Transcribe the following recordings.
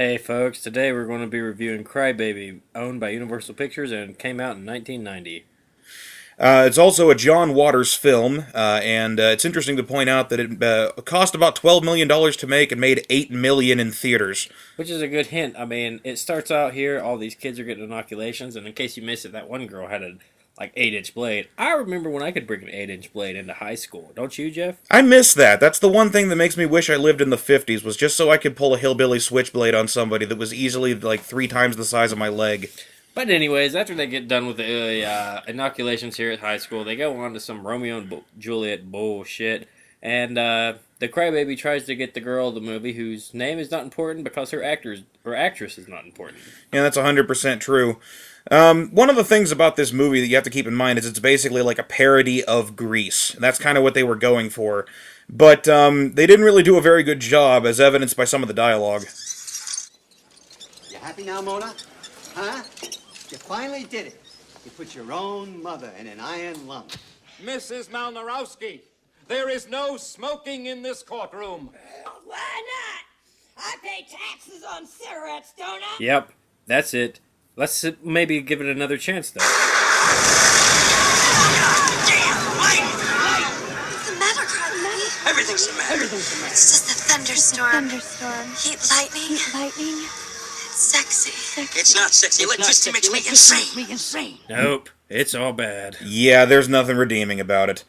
Hey folks, today we're going to be reviewing Crybaby, owned by Universal Pictures and came out in 1990. It's also a John Waters film, and it's interesting to point out that it cost about $12 million to make and made $8 million in theaters. Which is a good hint. I mean, it starts out here, all these kids are getting inoculations, and in case you missed it, that one girl had a 8-inch blade. I remember when I could bring an 8-inch blade into high school. Don't you, Jeff? I miss that. That's the one thing that makes me wish I lived in the 50s, was just so I could pull a hillbilly switchblade on somebody that was easily like 3 times the size of my leg. But anyways, after they get done with the inoculations here at high school, they go on to some Romeo and Juliet bullshit. And the crybaby tries to get the girl of the movie, whose name is not important because her actress is not important. Yeah, that's 100% true. One of the things about this movie that you have to keep in mind is it's basically like a parody of Grease. That's kind of what they were going for. But they didn't really do a very good job, as evidenced by some of the dialogue. You happy now, Mona? Huh? You finally did it. You put your own mother in an iron lung. Mrs. Malnarowski, there is no smoking in this courtroom. Why not? I pay taxes on cigarettes, don't I? Yep, that's it. Let's maybe give it another chance, though. What's the matter, Crybaby? Everything's the matter. It's just a thunderstorm. Heat lightning. It's sexy. It's not sexy. Electricity makes me insane. Nope, it's all bad. Yeah, there's nothing redeeming about it.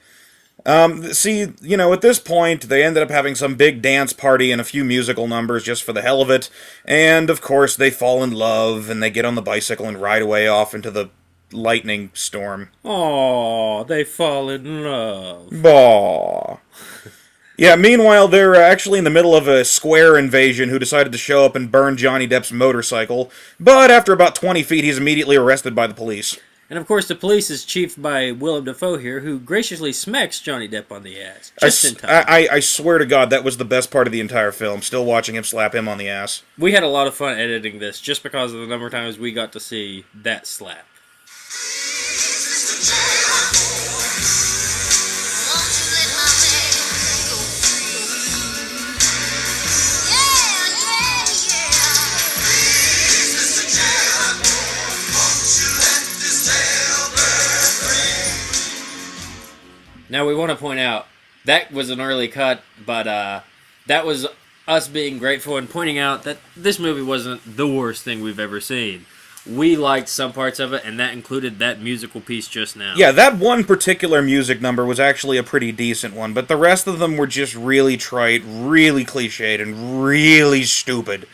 See, at this point, they ended up having some big dance party and a few musical numbers just for the hell of it, and of course they fall in love, and they get on the bicycle and ride away off into the lightning storm. Aww, they fall in love. Bah. Yeah, meanwhile, they're actually in the middle of a square invasion who decided to show up and burn Johnny Depp's motorcycle, but after about 20 feet, he's immediately arrested by the police. And of course, the police is chiefed by Willem Dafoe here, who graciously smacks Johnny Depp on the ass. Just in time. I swear to God, that was the best part of the entire film, still watching him slap him on the ass. We had a lot of fun editing this, just because of the number of times we got to see that slap. Now, we want to point out, that was an early cut, but that was us being grateful and pointing out that this movie wasn't the worst thing we've ever seen. We liked some parts of it, and that included that musical piece just now. Yeah, that one particular music number was actually a pretty decent one, but the rest of them were just really trite, really cliched, and really stupid.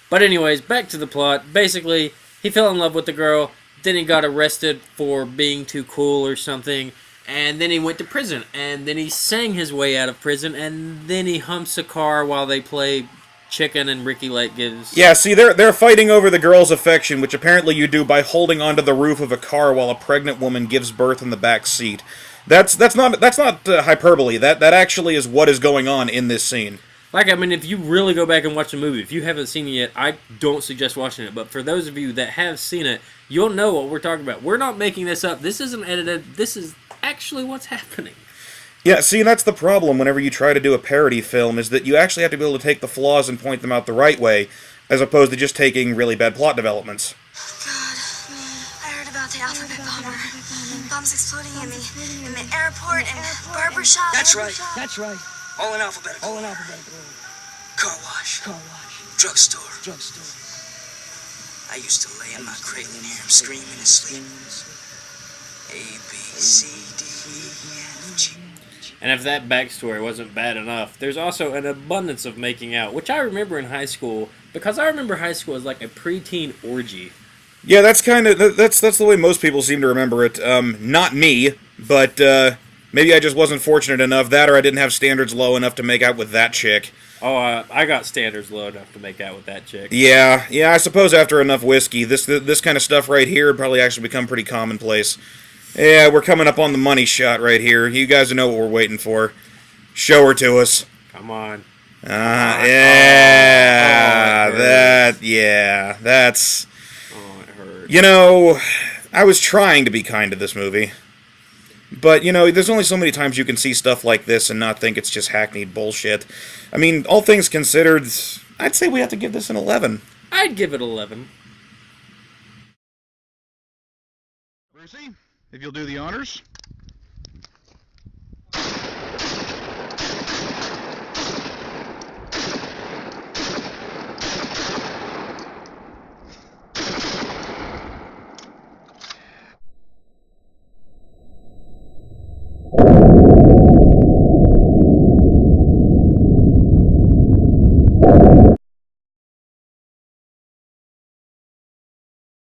But anyways, back to the plot. Basically, he fell in love with the girl, then he got arrested for being too cool or something, and then he went to prison, and then he sang his way out of prison, and then he humps a car while they play chicken and Ricky Lake gives... Yeah, see, they're fighting over the girl's affection, which apparently you do by holding onto the roof of a car while a pregnant woman gives birth in the back seat. That's not hyperbole. That actually is what is going on in this scene. If you really go back and watch the movie, if you haven't seen it yet, I don't suggest watching it. But for those of you that have seen it, you'll know what we're talking about. We're not making this up. This isn't edited. This is actually what's happening. Yeah, see, that's the problem whenever you try to do a parody film, is that you actually have to be able to take the flaws and point them out the right way, as opposed to just taking really bad plot developments. God, I heard about the alphabet bomber. Bombs exploding in the airport and barbershop. That's right. All in alphabetical. Car wash. Drugstore. I used to lay in my cradle and hear him screaming and sleep. A, B, C, D, E, F, G. And if that backstory wasn't bad enough, there's also an abundance of making out, which I remember in high school, because I remember high school as like a preteen orgy. Yeah, that's the way most people seem to remember it. Not me, but maybe I just wasn't fortunate enough, that or I didn't have standards low enough to make out with that chick. Oh, I got standards low enough to make out with that chick. Yeah, I suppose after enough whiskey, this kind of stuff right here would probably actually become pretty commonplace. Yeah, we're coming up on the money shot right here. You guys know what we're waiting for. Show her to us. Come on. That's... Oh, it hurt. I was trying to be kind to this movie. But, there's only so many times you can see stuff like this and not think it's just hackneyed bullshit. I mean, all things considered, I'd say we have to give this an 11. I'd give it 11. Brucey, if you'll do the honors.